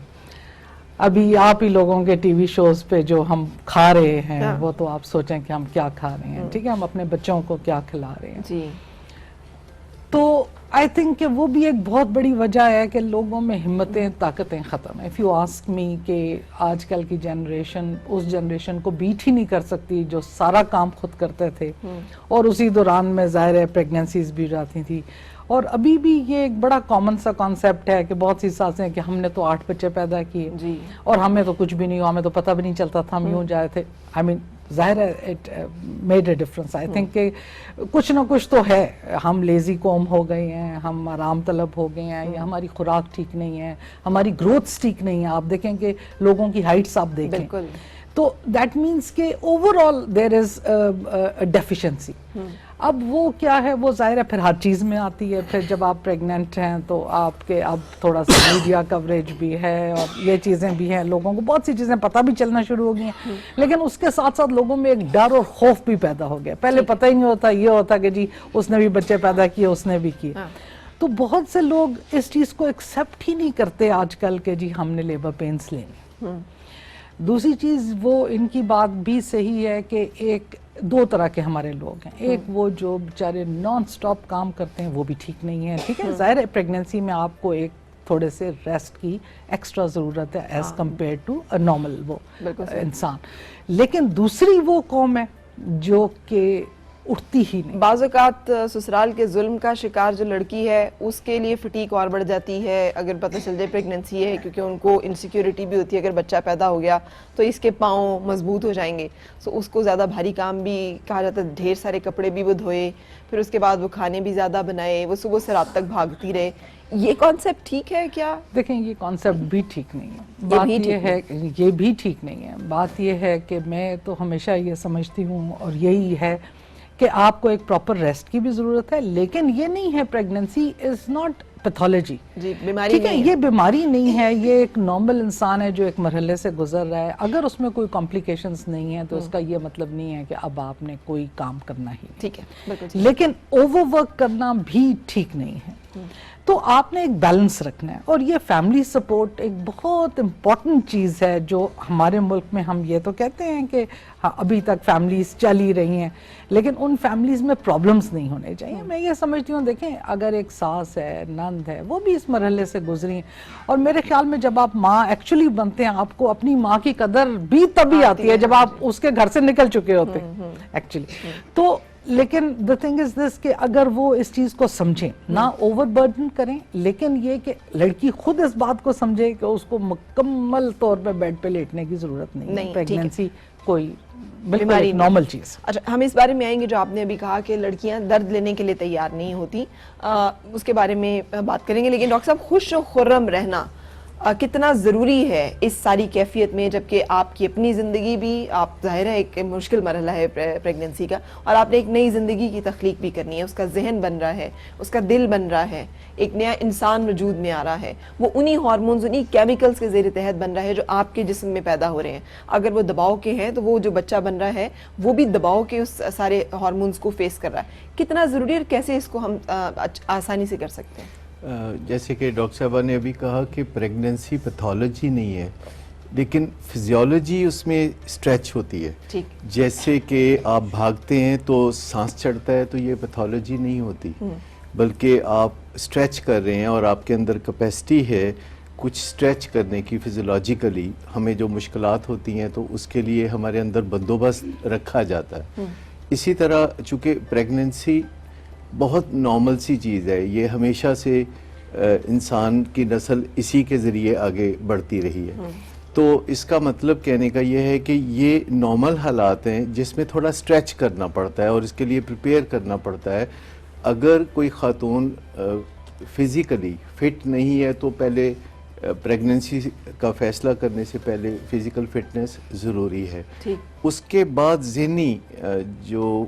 ابھی آپ ہی لوگوں کے ٹی وی شوز پہ جو ہم کھا رہے ہیں وہ تو آپ سوچیں کہ ہم کیا کھا رہے ہیں، ٹھیک ہے، ہم اپنے بچوں کو کیا کھلا رہے ہیں. جی تو آئی تھنک کہ وہ بھی ایک بہت بڑی وجہ ہے کہ لوگوں میں ہمتیں طاقتیں ختم ہیں. اف یو آسک می کہ آج کل کی جنریشن اس جنریشن کو بیٹ ہی نہیں کر سکتی جو سارا کام خود کرتے تھے، اور اسی دوران میں ظاہر ہے پریگننسیز بھی جاتی تھی. اور ابھی بھی یہ ایک بڑا کامن سا کانسیپٹ ہے کہ بہت سی ساسیں کہ ہم نے تو 8 بچے پیدا کیے اور ہمیں تو کچھ بھی نہیں ہوا، ہمیں تو پتہ بھی نہیں چلتا تھا، ہم یوں جائے تھے. آئی مین ظاہر ہے it made a difference. I think کہ کچھ نہ کچھ تو ہے. ہم لیزی قوم ہو گئے ہیں، ہم آرام طلب ہو گئے ہیں، یا ہماری خوراک ٹھیک نہیں ہے، ہماری گروتھس ٹھیک نہیں ہیں. آپ دیکھیں کہ لوگوں کی ہائٹس آپ دیکھیں تو دیٹ مینس کہ اوور آل دیر از ڈیفیشنسی. اب وہ کیا ہے، وہ ظاہر ہے پھر ہر چیز میں آتی ہے. پھر جب آپ پریگننٹ ہیں تو آپ کے اب تھوڑا سا میڈیا کوریج بھی ہے اور یہ چیزیں بھی ہیں، لوگوں کو بہت سی چیزیں پتہ بھی چلنا شروع ہو گئی ہیں. لیکن اس کے ساتھ ساتھ لوگوں میں ایک ڈر اور خوف بھی پیدا ہو گیا. پہلے پتہ ہی نہیں ہوتا، یہ ہوتا کہ جی اس نے بھی بچے پیدا کیے، اس نے بھی کیے. تو بہت سے لوگ اس چیز کو ایکسیپٹ ہی نہیں کرتے آج کل کہ جی ہم نے لیبر پینس لینی. دوسری چیز وہ ان کی بات بھی صحیح ہے کہ ایک 2 طرح کے ہمارے لوگ ہیں. ایک وہ جو بیچارے نان سٹاپ کام کرتے ہیں، وہ بھی ٹھیک نہیں ہے. ٹھیک ہے، ظاہر ہے پریگننسی میں آپ کو ایک تھوڑے سے ریسٹ کی ایکسٹرا ضرورت ہے ایز کمپیئر ٹو نارمل وہ انسان. لیکن دوسری وہ قوم ہے جو کہ اٹھتی ہی نہیں. بعض اوقات سسرال کے ظلم کا شکار جو لڑکی ہے اس کے لیے فٹیک اور بڑھ جاتی ہے اگر پتہ چل جائے پریگننسی ہے، کیونکہ ان کو انسیکیورٹی بھی ہوتی ہے اگر بچہ پیدا ہو گیا تو اس کے پاؤں مضبوط ہو جائیں گے. سو اس کو زیادہ بھاری کام بھی کہا جاتا ہے، ڈھیر سارے کپڑے بھی وہ دھوئے، پھر اس کے بعد وہ کھانے بھی زیادہ بنائے، وہ صبح سے رات تک بھاگتی رہے. یہ کانسیپٹ ٹھیک ہے کیا؟ دیکھیں یہ کانسیپٹ بھی ٹھیک نہیں ہے. بات یہ ہے یہ بھی ٹھیک نہیں ہے. بات یہ ہے کہ میں تو ہمیشہ یہ سمجھتی ہوں اور یہی ہے کہ آپ کو ایک پراپر ریسٹ کی بھی ضرورت ہے. لیکن یہ نہیں ہے پریگننسی از ناٹ پیتھولوجی. بیماری ٹھیک ہے، یہ بیماری نہیں ہے، یہ ایک نارمل انسان ہے جو ایک مرحلے سے گزر رہا ہے. اگر اس میں کوئی کمپلیکیشنز نہیں ہیں تو اس کا یہ مطلب نہیں ہے کہ اب آپ نے کوئی کام کرنا ہی. ٹھیک ہے، لیکن اوور ورک کرنا بھی ٹھیک نہیں ہے. تو آپ نے ایک بیلنس رکھنا ہے. اور یہ فیملی سپورٹ ایک بہت امپورٹنٹ چیز ہے جو ہمارے ملک میں ہم یہ تو کہتے ہیں کہ ابھی تک فیملیز چل ہی رہی ہیں، لیکن ان فیملیز میں پرابلمز نہیں ہونے چاہیے. میں یہ سمجھتی ہوں دیکھیں اگر ایک ساس ہے، نند ہے، وہ بھی اس مرحلے سے گزری ہیں. اور میرے خیال میں جب آپ ماں ایکچولی بنتے ہیں آپ کو اپنی ماں کی قدر بھی تبھی آتی ہے جب آپ اس کے گھر سے نکل چکے ہوتے ہیں ایکچولی. تو لیکن the thing is this کہ اگر وہ اس چیز کو سمجھیں، نہ اوور برڈن کریں، لیکن یہ کہ لڑکی خود اس بات کو سمجھے کہ اس کو مکمل طور پہ بیڈ پہ لیٹنے کی ضرورت نہیں ہے. پریگننسی کوئی بالکل ایک نارمل چیز. اچھا ہم اس بارے میں آئیں گے جو آپ نے ابھی کہا کہ لڑکیاں درد لینے کے لیے تیار نہیں ہوتی، اس کے بارے میں بات کریں گے. لیکن ڈاکٹر صاحب خوش و خرم رہنا کتنا ضروری ہے اس ساری کیفیت میں، جبکہ آپ کی اپنی زندگی بھی، آپ ظاہر ہے ایک مشکل مرحلہ ہے پریگننسی کا، اور آپ نے ایک نئی زندگی کی تخلیق بھی کرنی ہے. اس کا ذہن بن رہا ہے، اس کا دل بن رہا ہے، ایک نیا انسان وجود میں آ رہا ہے. وہ انہی ہارمونز، انہی کیمیکلز کے زیر تحت بن رہا ہے جو آپ کے جسم میں پیدا ہو رہے ہیں. اگر وہ دباؤ کے ہیں تو وہ جو بچہ بن رہا ہے وہ بھی دباؤ کے اس سارے ہارمونز کو فیس کر رہا ہے. کتنا ضروری اور کیسے اس کو ہم آسانی سے کر سکتے ہیں؟ جیسے کہ ڈاکٹر صاحبہ نے ابھی کہا کہ پریگننسی پیتھولوجی نہیں ہے، لیکن فزیولوجی اس میں اسٹریچ ہوتی ہے. جیسے کہ آپ بھاگتے ہیں تو سانس چڑھتا ہے تو یہ پیتھولوجی نہیں ہوتی، بلکہ آپ اسٹریچ کر رہے ہیں اور آپ کے اندر کیپیسٹی ہے کچھ اسٹریچ کرنے کی. فزیولوجیکلی ہمیں جو مشکلات ہوتی ہیں تو اس کے لیے ہمارے اندر بندوبست رکھا جاتا ہے. اسی طرح چونکہ پریگننسی بہت نارمل سی چیز ہے، یہ ہمیشہ سے انسان کی نسل اسی کے ذریعے آگے بڑھتی رہی ہے. تو اس کا مطلب کہنے کا یہ ہے کہ یہ نارمل حالات ہیں جس میں تھوڑا اسٹریچ کرنا پڑتا ہے اور اس کے لیے پریپیئر کرنا پڑتا ہے. اگر کوئی خاتون فزیکلی فٹ نہیں ہے تو پہلے پریگننسی کا فیصلہ کرنے سے پہلے فزیکل فٹنس ضروری ہے. اس کے بعد ذہنی جو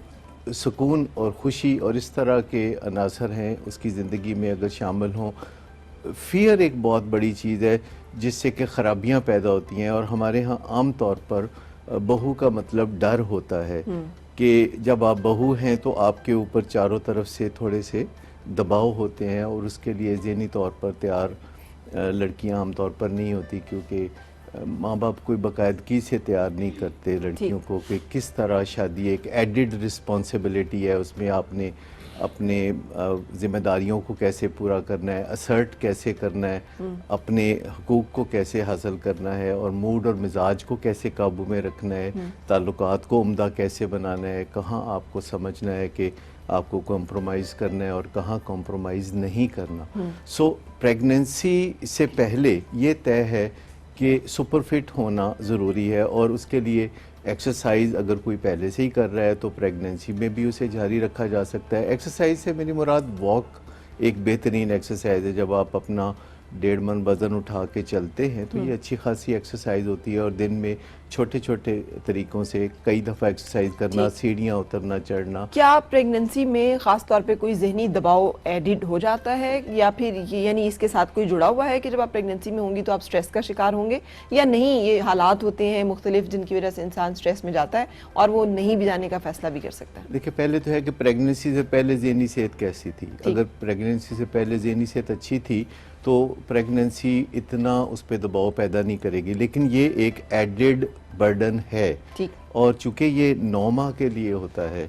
سکون اور خوشی اور اس طرح کے عناصر ہیں اس کی زندگی میں اگر شامل ہوں. فیئر ایک بہت بڑی چیز ہے جس سے کہ خرابیاں پیدا ہوتی ہیں, اور ہمارے ہاں عام طور پر بہو کا مطلب ڈر ہوتا ہے کہ جب آپ بہو ہیں تو آپ کے اوپر چاروں طرف سے تھوڑے سے دباؤ ہوتے ہیں, اور اس کے لیے ذہنی طور پر تیار لڑکیاں عام طور پر نہیں ہوتی, کیونکہ ماں باپ کوئی باقاعدگی سے تیار نہیں کرتے لڑکیوں کو کہ کس طرح شادی ایک ایڈڈ رسپانسبلٹی ہے, اس میں آپ نے اپنے ذمہ داریوں کو کیسے پورا کرنا ہے, اسرٹ کیسے کرنا ہے, اپنے حقوق کو کیسے حاصل کرنا ہے, اور موڈ اور مزاج کو کیسے قابو میں رکھنا ہے, تعلقات کو عمدہ کیسے بنانا ہے, کہاں آپ کو سمجھنا ہے کہ آپ کو کمپرومائز کرنا ہے اور کہاں کمپرومائز نہیں کرنا. سو پریگننسی سے پہلے یہ طے ہے کہ سپر فٹ ہونا ضروری ہے, اور اس کے لیے ایکسرسائز اگر کوئی پہلے سے ہی کر رہا ہے تو پریگننسی میں بھی اسے جاری رکھا جا سکتا ہے. ایکسرسائز سے میری مراد واک ایک بہترین ایکسرسائز ہے. جب آپ اپنا 1.5 من وزن اٹھا کے چلتے ہیں تو یہ اچھی خاصی ایکسرسائز ہوتی ہے, اور دن میں چھوٹے چھوٹے طریقوں سے کئی دفعہ ایکسرسائز کرنا, سیڑھیاں اترنا چڑھنا. کیا پریگننسی میں خاص طور پہ کوئی ذہنی دباؤ ایڈڈ ہو جاتا ہے, یا پھر یعنی اس کے ساتھ کوئی جڑا ہوا ہے کہ جب آپ پریگننسی میں ہوں گی تو آپ سٹریس کا شکار ہوں گے, یا نہیں یہ حالات ہوتے ہیں مختلف جن کی وجہ سے انسان سٹریس میں جاتا ہے اور وہ نہیں بھی جانے کا فیصلہ بھی کر سکتا ہے؟ دیکھیں, پہلے تو ہے کہ پریگننسی سے پہلے ذہنی صحت کیسی تھی. اگر پریگننسی سے پہلے ذہنی صحت اچھی تھی تو پریگننسی اتنا اس پہ دباؤ پیدا نہیں کرے گی, لیکن یہ ایک ایڈڈ برڈن ہے, اور چونکہ یہ 9 ماہ کے لیے ہوتا ہے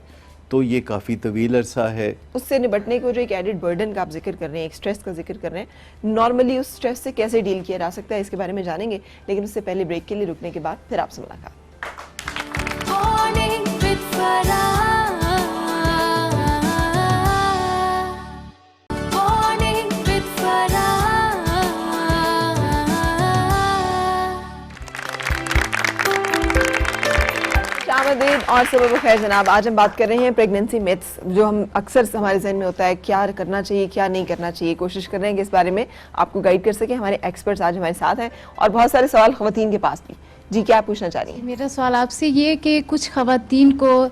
تو یہ کافی طویل عرصہ ہے. اس سے نبٹنے کو جو ایک ایڈڈ برڈن کا آپ ذکر کر رہے ہیں, ایک سٹریس کا ذکر کر رہے ہیں, نارملی اس سٹریس سے کیسے ڈیل کیا جا سکتا ہے اس کے بارے میں جانیں گے, لیکن اس سے پہلے بریک کے لیے رکنے کے بعد پھر آپ سے ملاقات. اور صبح بخیر جناب. آج ہم بات کر رہے ہیں پریگننسی میتھس, جو ہم اکثر ہمارے ذہن میں ہوتا ہے کیا کرنا چاہیے کیا نہیں کرنا چاہیے. کوشش کر رہے ہیں کہ اس بارے میں آپ کو گائیڈ کر سکیں. ہمارے ایکسپرٹس آج ہمارے ساتھ ہیں اور بہت سارے سوال خواتین کے پاس بھی. جی کیا پوچھنا چاہ رہی ہیں؟ میرا سوال آپ سے یہ کہ کچھ خواتین کو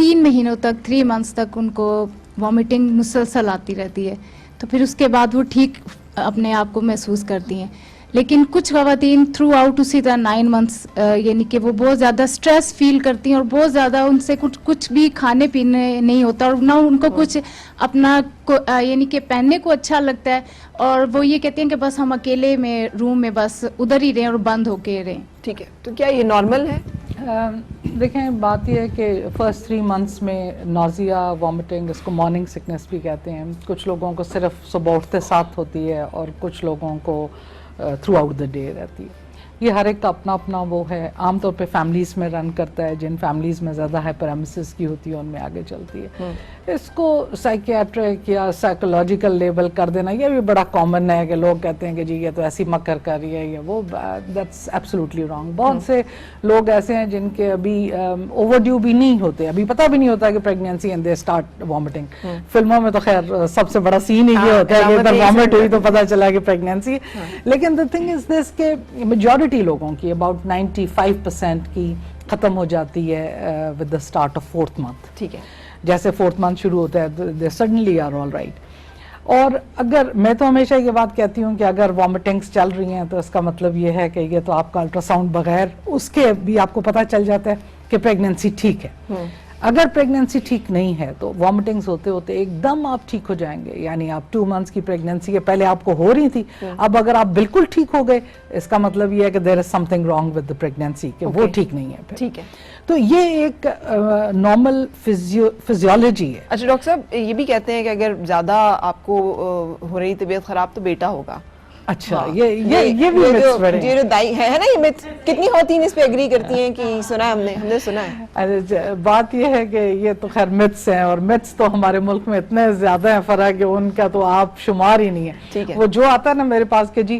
3 مہینوں تک 3 months تک ان کو وامٹنگ مسلسل آتی رہتی ہے, تو پھر اس کے بعد وہ ٹھیک اپنے آپ کو محسوس کرتی ہیں, لیکن کچھ خواتین تھرو آؤٹ اسی طرح 9 months یعنی کہ وہ بہت زیادہ سٹریس فیل کرتی ہیں اور بہت زیادہ ان سے کچھ بھی کھانے پینے نہیں ہوتا, اور نہ ان کو کچھ اپنا یعنی کہ پہننے کو اچھا لگتا ہے, اور وہ یہ کہتے ہیں کہ بس ہم اکیلے میں روم میں بس ادھر ہی رہیں اور بند ہو کے رہیں. ٹھیک ہے, تو کیا یہ نارمل ہے؟ دیکھیں, بات یہ ہے کہ فرسٹ 3 months میں نازیا, وامٹنگ, اس کو مارننگ سکنس بھی کہتے ہیں. کچھ لوگوں کو صرف صبح اٹھتے ساتھ ہوتی ہے اور کچھ لوگوں کو تھرو آؤٹ دا ڈے رہتی ہے. یہ ہر ایک کا اپنا اپنا وہ ہے. عام طور پہ فیملیز میں رن کرتا ہے, جن فیملیز میں زیادہ ہائپرمیسس کی ہوتی ہے ان میں آگے چلتی ہے. اس کو سائیکیاٹرک یا سائیکولوجیکل لیبل کر دینا یہ بھی بڑا کامن ہے کہ لوگ کہتے ہیں کہ جی یہ تو ایسی مکر کر رہی ہے, یا وہ دیٹس ایبسولوٹلی رانگ. بہت سے لوگ ایسے ہیں جن کے ابھی اوور ڈیو بھی نہیں ہوتے, ابھی پتہ بھی نہیں ہوتا کہ pregnancy and they start vomiting. فلموں میں تو خیر سب سے بڑا سین ہی یہ ہوتا ہے کہ اگر وامٹ ہوئی تو پتہ چلا کہ پریگنینسی. لیکن the thing is this کہ میجورٹی لوگوں کی about 95% کی ختم ہو جاتی ہے with the start of 4th month. ٹھیک ہے, جیسے 4th month شروع ہوتا ہے they suddenly are all right. اور اگر میں تو ہمیشہ یہ بات کہتی ہوں کہ اگر وامٹنگس چل رہی ہیں تو اس کا مطلب یہ ہے کہ یہ تو آپ کا الٹرا ساؤنڈ بغیر اس کے بھی آپ کو پتہ چل جاتا ہے کہ پریگننسی ٹھیک ہے. اگر پریگننسی ٹھیک نہیں ہے تو وامٹنگز ہوتے ہوتے ایک دم آپ ٹھیک ہو جائیں گے. یعنی آپ 2 months کی پریگننسی کے پہلے آپ کو ہو رہی تھی, اب اگر آپ بالکل ٹھیک ہو گئے اس کا مطلب یہ ہے کہ there is something wrong with the pregnancy, کہ وہ ٹھیک نہیں ہے. ٹھیک ہے, تو یہ ایک نارمل فزیولوجی ہے. اچھا ڈاکٹر صاحب, یہ بھی کہتے ہیں کہ اگر زیادہ آپ کو ہو رہی طبیعت خراب تو بیٹا ہوگا. اچھا, یہ بھی myths بڑے ہیں. جو دائی ہے نا, یہ myth کتنی خواتین اس پہ ایگری کرتی ہیں کہ سنا ہے ہم نے سنا ہے. بات یہ ہے کہ یہ تو خیر myths ہیں, اور myths تو ہمارے ملک میں اتنے زیادہ ہیں فرق کہ ان کا تو آپ شمار ہی نہیں ہے. وہ جو آتا ہے نا میرے پاس کہ جی